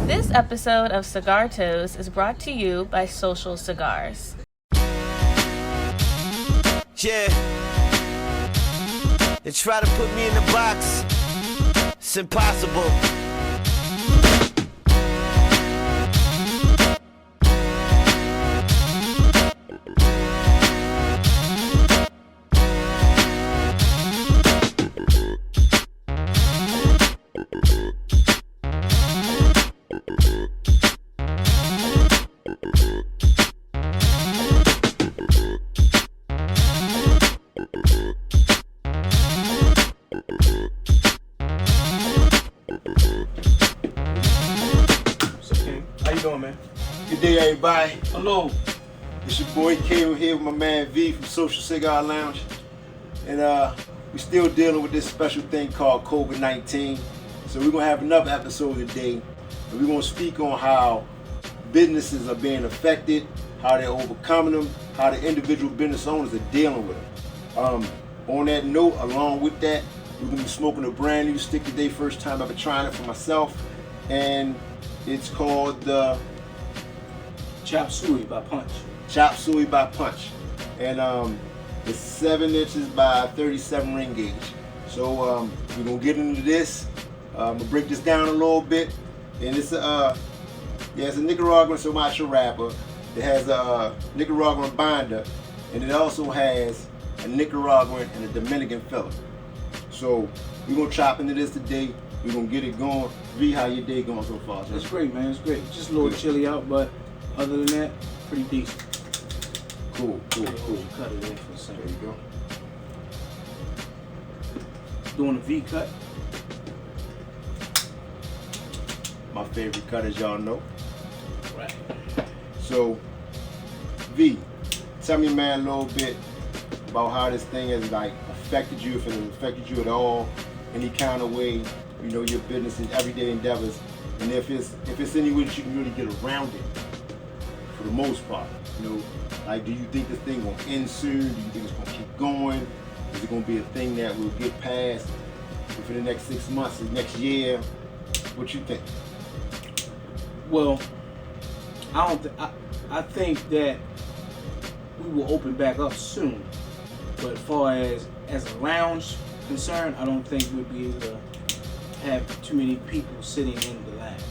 This episode of Cigar Toads is brought to you by Social Cigars. Yeah. They try to put me in the box. It's impossible. Good day, everybody. Hello. It's your boy Kayman here with my man V from Social Cigar Lounge. And we're still dealing with this special thing called COVID-19. So we're going to have another episode today. And we're going to speak on how businesses are being affected, how they're overcoming them, how the individual business owners are dealing with them. On that note, along with that, we're going to be smoking a brand new stick today, first time ever trying it for myself. And it's called the Chop Suey by Punch. Chop Suey by Punch. And it's 7 inches by 37 ring gauge. So we're gonna get into this. I'm gonna break this down a little bit. And it's it's a Nicaraguan Sumatra wrapper. It has a Nicaraguan binder, and it also has a Nicaraguan and a Dominican filler. So we're gonna chop into this today. We're gonna get it going. V, how your day going so far? It's great, man. It's great. Just a little chilly out, but other than that, pretty decent. Cool. Cut it in for a second. There you go. Doing a V cut. My favorite cut, as y'all know. Right. So, V, tell me, man, a little bit about how this thing has affected you, if it has affected you at all, any kind of way, your business' everyday endeavors, and if it's any way that you can really get around it, for the most part. Do you think this thing gonna end soon? Do you think it's gonna keep going? Is it gonna be a thing that will get past within the next 6 months, the next year? What you think? Well, I think that we will open back up soon. But as far as a lounge concerned, I don't think we'll be able to have too many people sitting in the lounge.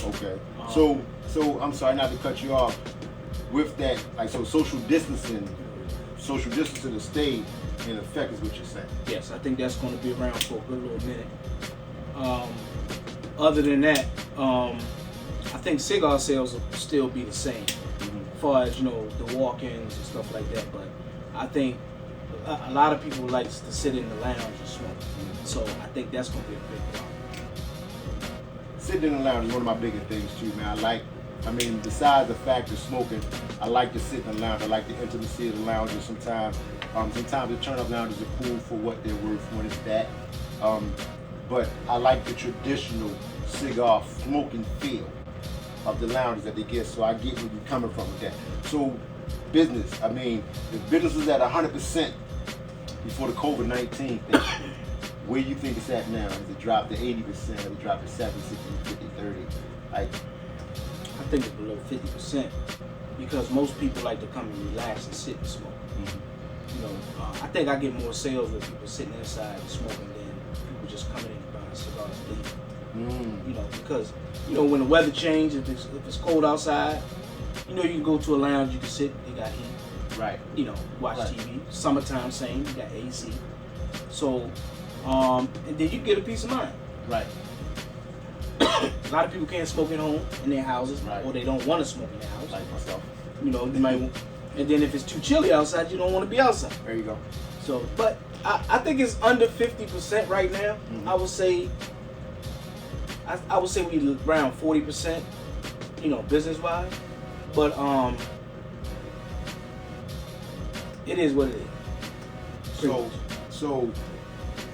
Okay. So I'm sorry not to cut you off. With that, social distancing has stayed in effect, is what you're saying. Yes, I think that's going to be around for a good little minute. Other than that, I think cigar sales will still be the same, as far as the walk-ins and stuff like that. But I think a lot of people like to sit in the lounge and smoke, so I think that's going to be a big problem. Sitting in the lounge is one of my bigger things too, man. Besides the fact of smoking, I like to sit in the lounge. I like the intimacy of the lounges sometimes. Sometimes the turn-up lounges are cool for what they're worth when it's that. But I like the traditional cigar smoking feel of the lounges that they get, so I get where you're coming from with that. So business, if business was at 100% before the COVID-19 thing, where you think it's at now? Has it dropped to 80%? Has it dropped to 70, 60, 50, 30? I think it's below 50% because most people like to come and relax and sit and smoke. Mm-hmm. I think I get more sales with people sitting inside and smoking than people just coming in and buying cigars and leaving. Because when the weather changes, if it's cold outside, you can go to a lounge, you can sit, they got heat. Right. Watch TV. Summertime, same, you got AC. So, and then you get a peace of mind. Right. A lot of people can't smoke at home in their houses, right, or they don't want to smoke in their house. Like myself. They might. And then if it's too chilly outside, you don't want to be outside. There you go. So, but I think it's under 50% right now. Mm-hmm. I would say we around 40%. Business wise, but it is what it is. So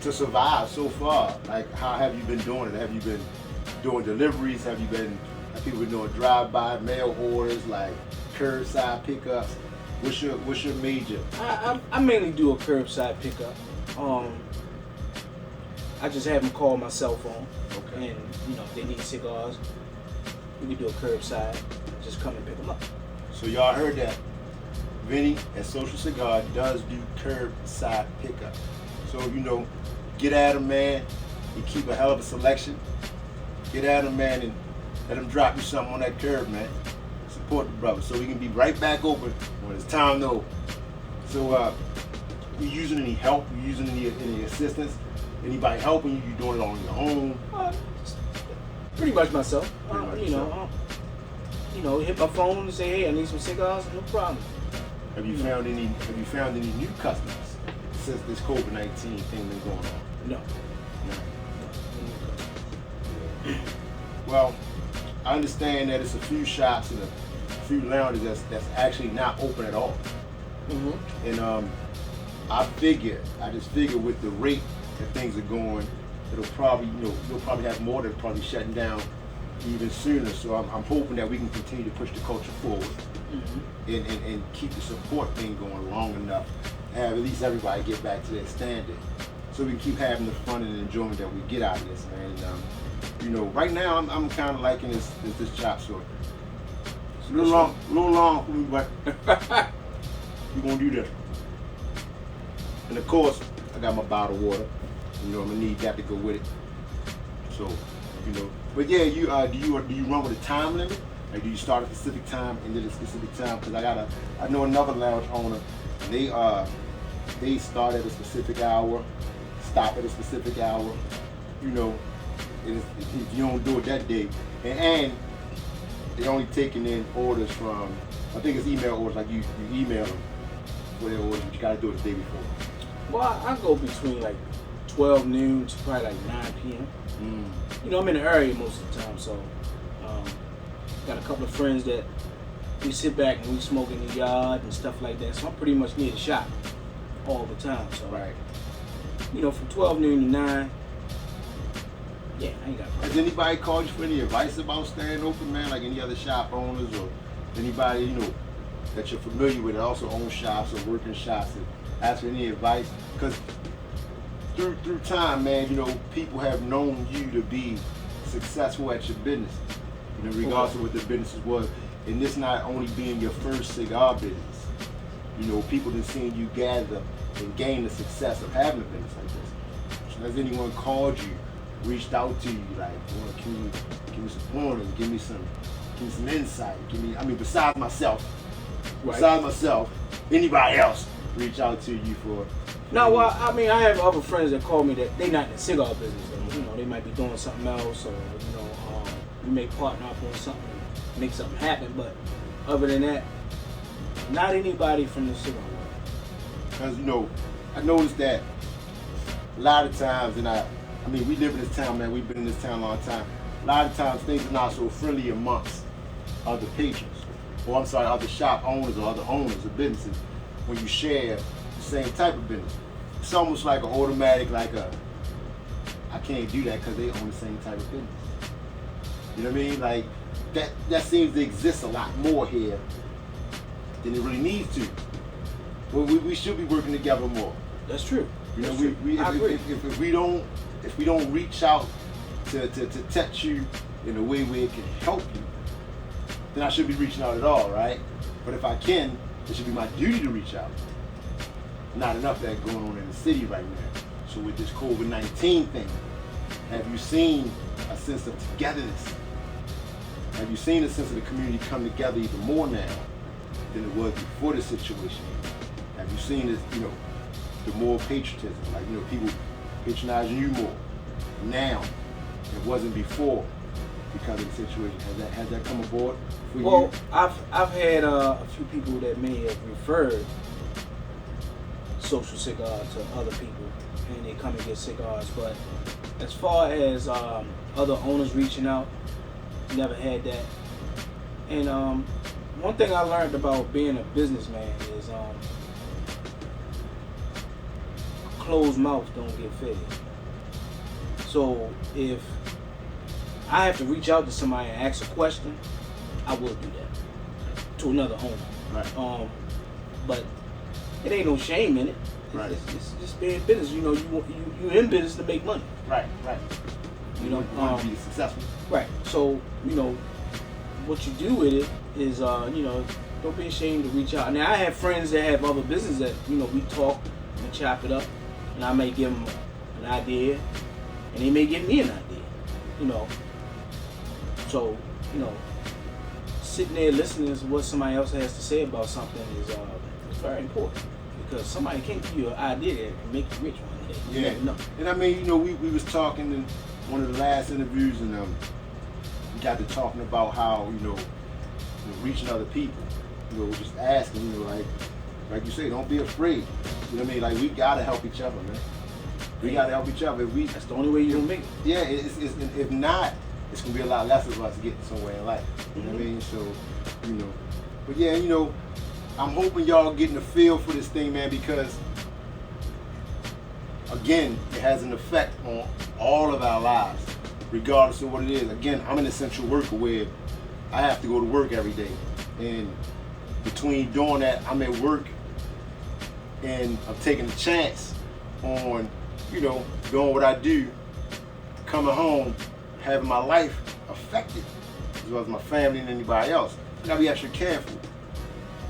to survive so far, how have you been doing it? Have you been doing deliveries? Have people been doing drive-by mail orders, curbside pickups? What's your major? I mainly do a curbside pickup. I just have them call my cell phone, and if they need cigars, we can do a curbside. Just come and pick them up. So y'all heard that. Vinny at Social Cigar does do curbside pickup. So, get at him, man. He keep a hell of a selection. Get at him, man, and let him drop you something on that curb, man. Support the brother so we can be right back open when it's time to open. So, you using any help? You using any assistance? Anybody helping you? You doing it on your own? Pretty much myself. Pretty much Hit my phone and say, hey, I need some cigars. No problem. Have you found any new customers since this COVID-19 thing been going on? No. Well, I understand that it's a few shops and a few lounges that's actually not open at all. Mm-hmm. And I just figure with the rate that things are going, it'll probably, you'll probably have more that are probably shutting down even sooner. So I'm hoping that we can continue to push the culture forward. Mm-hmm. And keep the support thing going long enough, have at least everybody get back to their standard, so we can keep having the fun and enjoyment that we get out of this, man. And, right now I'm kind of liking this chop short. It's a little long for me, but we're gonna do this. And of course, I got my bottled water. I'm gonna need that to go with it. So, but yeah, do you run with a time limit? Like, do you start at a specific time and then a specific time? Because I know another lounge owner. They start at a specific hour, stop at a specific hour. And if you don't do it that day, and they're only taking in orders from, I think it's email orders. Like you email them for their orders, but you gotta do it the day before. Well, I go between like 12 noon to probably like 9 p.m. I'm in the area most of the time, so. Got a couple of friends that we sit back and we smoke in the yard and stuff like that. So I'm pretty much near the shop all the time. So right. From 12 noon to 9. Yeah, I ain't got a problem. Has anybody called you for any advice about staying open, man? Like any other shop owners or anybody that you're familiar with that also own shops or work in shops and ask for any advice? Because through time, man, people have known you to be successful at your business. Regardless of what the business was, and this not only being your first cigar business, people have seen you gather and gain the success of having a business like this. So has anyone called you, reached out to you, like, can you give me some pointers, give me some insight, besides myself, anybody else reach out to you for? No, well, I have other friends that call me that they not in the cigar business. They might be doing something else, or we may partner up on something, make something happen. But other than that, not anybody from the cigar world. Because I noticed that a lot of times, and we live in this town, man. We've been in this town a long time. A lot of times, things are not so friendly amongst other patrons, other shop owners or other owners of businesses when you share the same type of business. It's almost like an automatic, I can't do that because they own the same type of business. You know what I mean? Like that seems to exist a lot more here than it really needs to. But we should be working together more. That's true. If we don't reach out to touch you in a way where it can help you, then I should be reaching out at all, right? But if I can, it should be my duty to reach out. Not enough of that going on in the city right now. So with this COVID-19 thing, have you seen a sense of togetherness? Have you seen a sense of the community come together even more now than it was before the situation? Have you seen this, the more patriotism, people patronizing you more now than it wasn't before because of the situation? Has that come aboard for you? Well, I've had a few people that may have referred Social Cigar to other people, and they come and get cigars. But as far as other owners reaching out, never had that. And one thing I learned about being a businessman is closed mouth don't get fed. So if I have to reach out to somebody and ask a question, I will do that to another owner. Right. But it ain't no shame in it. Right. It's just being business. You in business to make money. Right. You want to be successful. Right. So what you do with it is, you know, don't be ashamed to reach out. Now, I have friends that have other businesses that, you know, we talk and chop it up, and I may give them an idea, and they may give me an idea, you know. So, you know, sitting there listening to what somebody else has to say about something is very important, because somebody can give you an idea that can make you rich one day. You never know. And I mean, you know, we was talking in one of the last interviews, and we got to talking about how, you know, reaching other people, you know, just asking, you know, like you say, don't be afraid. You know what I mean? Like, we gotta help each other, man. We gotta help each other. That's the only way you're gonna make it. Yeah, if not, it's gonna be a lot less of us getting somewhere in life. You know what I mean? So, you know, but yeah, you know, I'm hoping y'all getting a feel for this thing, man, because again, it has an effect on all of our lives, regardless of what it is. Again, I'm an essential worker where I have to go to work every day, and between doing that, I'm at work and I'm taking a chance on, you know, doing what I do, coming home, having my life affected, as well as my family and anybody else. You gotta be extra careful.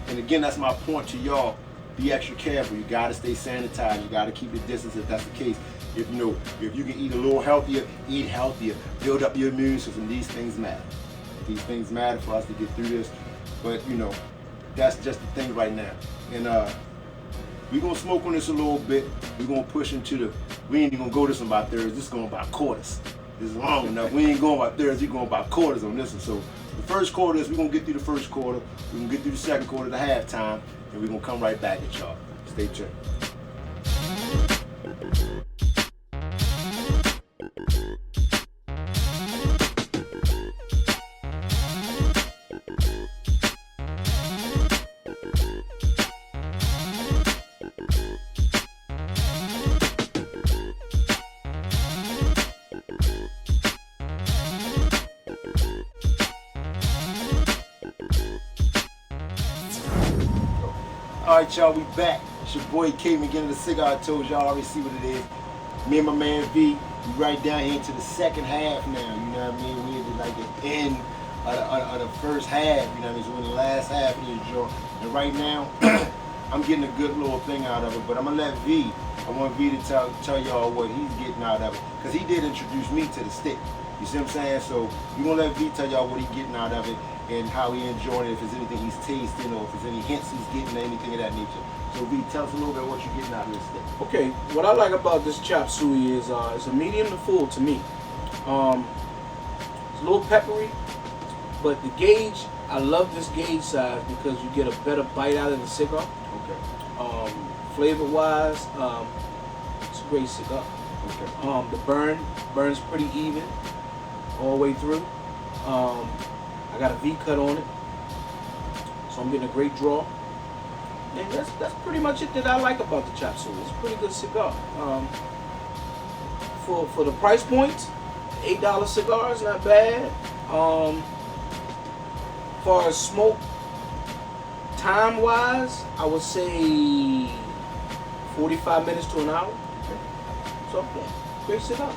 And again, that's my point to y'all. Be extra careful. You gotta stay sanitized. You gotta keep your distance if that's the case. If you know, if you can eat a little healthier, eat healthier. Build up your immune system. These things matter. These things matter for us to get through this. But you know, that's just the thing right now. And we're gonna smoke on this a little bit. We're gonna push into the, we ain't even gonna go this one by thirds. This is going by quarters. This is long enough. We ain't going by thirds, we're going by quarters on this one. So the first quarter is, we're gonna get through the first quarter, we're gonna get through the second quarter to halftime, and we're gonna come right back at y'all. Stay tuned. Alright, y'all, we back. It's your boy Kayman getting the Cigar Toads. Y'all already see what it is. Me and my man V, we right down here into the second half now. You know what I mean? We at like the end of the first half. You know what I mean? So we're in the last half of this joint. And right now, I'm getting a good little thing out of it. But I'm gonna let V. I want V to tell y'all what he's getting out of it, because he did introduce me to the stick. You see what I'm saying? So we're gonna let V tell y'all what he's getting out of it, and how he enjoying it, if there's anything he's tasting, or if there's any hints he's getting, or anything of that nature. So V, tell us a little bit what you're getting out of this thing. Okay, what I like about this chop suey is it's a medium to full to me. It's a little peppery, but the gauge, I love this gauge size because you get a better bite out of the cigar. Okay. Flavor wise, it's a great cigar. Okay. The burns pretty even all the way through. I got a V cut on it, so I'm getting a great draw. And that's pretty much it that I like about the chop suey. It's a pretty good cigar. For the price points, $8 cigar is not bad. As far as smoke time wise, I would say 45 minutes to an hour. Okay. So yeah, great cigar.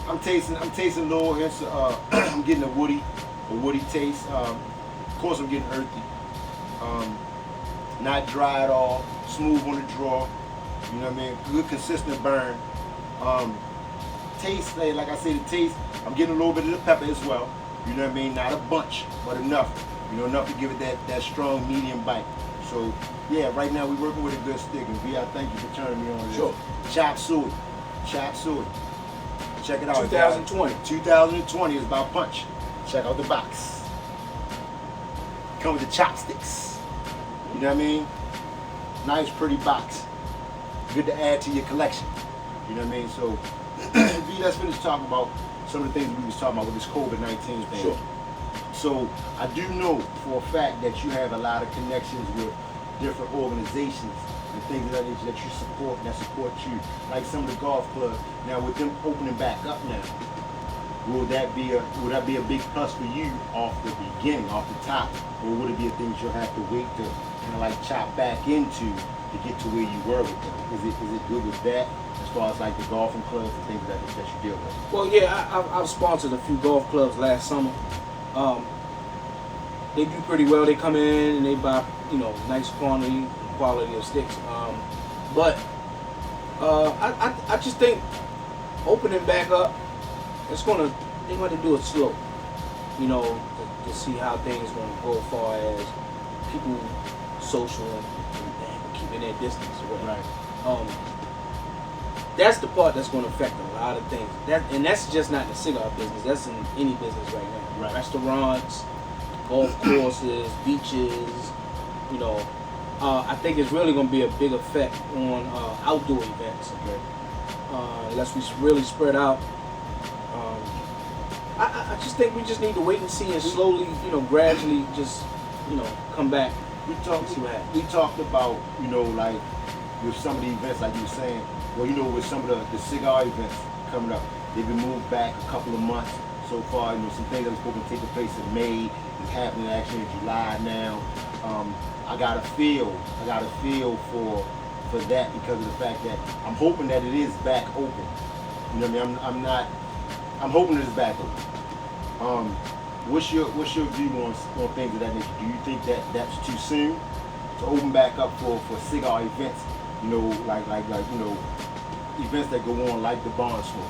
I'm tasting a little hints. I'm getting a woody taste. Of course, I'm getting earthy. Not dry at all. Smooth on the draw. You know what I mean? Good consistent burn. Taste, like I say, the taste. I'm getting a little bit of the pepper as well. You know what I mean? Not a bunch, but enough. You know, enough to give it that strong medium bite. So yeah, right now we're working with a good stick. And V, I thank you for turning me on this. Sure. Chop suey. Check it out. 2020. 2020 is about punch. Check out the box. Come with the chopsticks. You know what I mean? Nice, pretty box. Good to add to your collection. You know what I mean? So, V, let's finish talking about some of the things we was talking about with this COVID-19 thing. Sure. So, I do know for a fact that you have a lot of connections with different organizations and things of that nature that you support and that support you, like some of the golf clubs. Now, with them opening back up now, would that be a big plus for you off the beginning, off the top, or would it be a thing that you'll have to wait to kind of like chop back into to get to where you were with them? Is it good with that, as far as like the golfing clubs and things that you deal with? Well, yeah, I've sponsored a few golf clubs last summer. they do pretty well. They come in and they buy, you know, nice quality of sticks. But I just think opening back up, they're going to do it slow, you know, to see how things going to go as far as people social and keeping their distance or whatever. Right. That's the part that's going to affect a lot of things. And that's just not in the cigar business. That's in any business right now. Right. Restaurants, golf courses, beaches, you know. I think it's really going to be a big effect on outdoor events. Okay. Unless we really spread out. I just think we just need to wait and see and slowly, you know, gradually just, you know, come back. We talked about, you know, like with some of the events, like you were saying, well, you know, with some of the cigar events coming up, they've been moved back a couple of months so far. You know, some things that were supposed to take place in May is happening actually in July now. I got a feel for that because of the fact that I'm hoping that it is back open. You know what I mean? I'm hoping it is back open. What's your view on things of that nature? Do you think that that's too soon to open back up for cigar events? You know, like you know, events that go on like the Bond Smoke,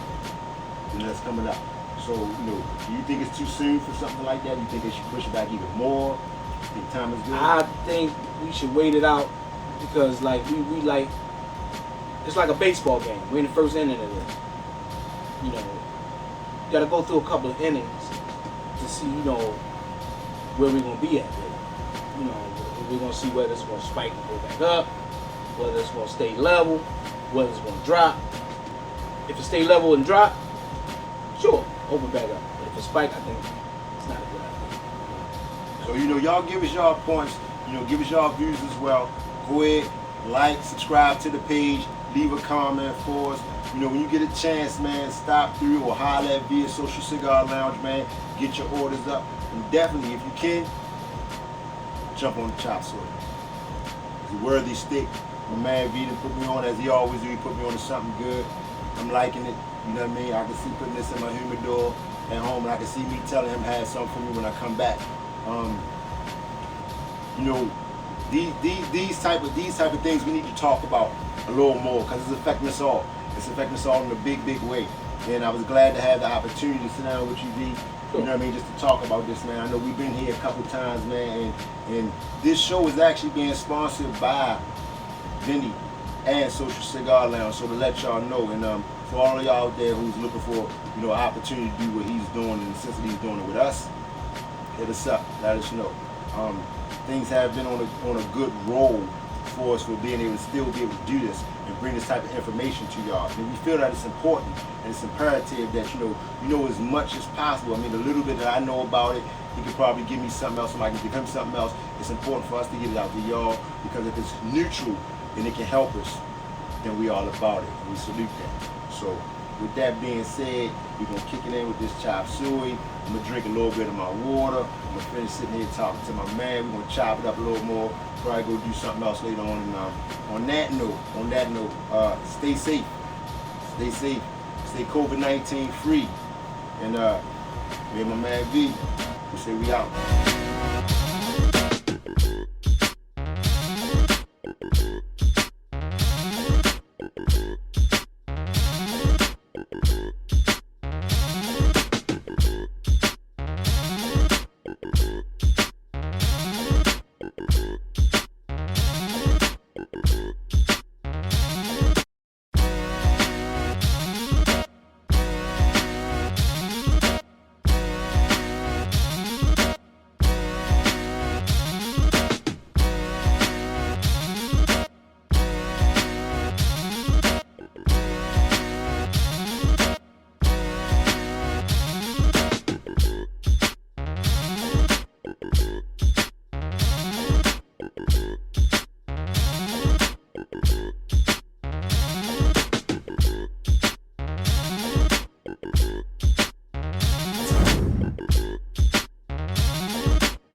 you know, that's coming up. So, you know, do you think it's too soon for something like that? Do you think they should push it back even more? Do you think time is good? I think we should wait it out because, like, we like, it's like a baseball game. We're in the first inning of this. You know, you got to go through a couple of innings to see, you know, where we're going to be at there. You know, we're going to see whether it's going to spike and go back up, whether it's going to stay level, whether it's going to drop. If it stay level and drop, sure, open back up. But if it spike, I think it's not a good idea. So, you know, y'all give us y'all points, you know, give us y'all views as well. Go ahead, like, subscribe to the page, leave a comment for us. You know, when you get a chance, man, stop through or holler at via Social Cigar Lounge, man. Get your orders up. And definitely, if you can, jump on the chop suey. It's a worthy stick. My man V done put me on, as he always do. He put me on to something good. I'm liking it. You know what I mean? I can see putting this in my humidor at home, and I can see me telling him have something for me when I come back. You know, these type of things we need to talk about a little more because it's affecting us all. It's affecting us all in a big, big way. And I was glad to have the opportunity to sit down with you, V. You know what I mean? Just to talk about this, man. I know we've been here a couple times, man, and this show is actually being sponsored by Vinny and Social Cigar Lounge. So to let y'all know, and for all of y'all out there who's looking for, you know, an opportunity to do what he's doing, and since he's doing it with us, hit us up. Let us know. Things have been on a good roll for us for being able to still be able to do this and bring this type of information to y'all. And we feel that it's important and it's imperative that you know as much as possible. I mean, the little bit that I know about it, he could probably give me something else, and I can give him something else. It's important for us to get it out to y'all because if it's neutral and it can help us, then we all about it. And we salute that. So with that being said, we're gonna kick it in with this chop suey. I'm gonna drink a little bit of my water. I'm gonna finish sitting here talking to my man. We're gonna chop it up a little more. Probably go do something else later on. And on that note, stay safe. Stay safe. Stay COVID-19 free. And me and my man V, we say we out.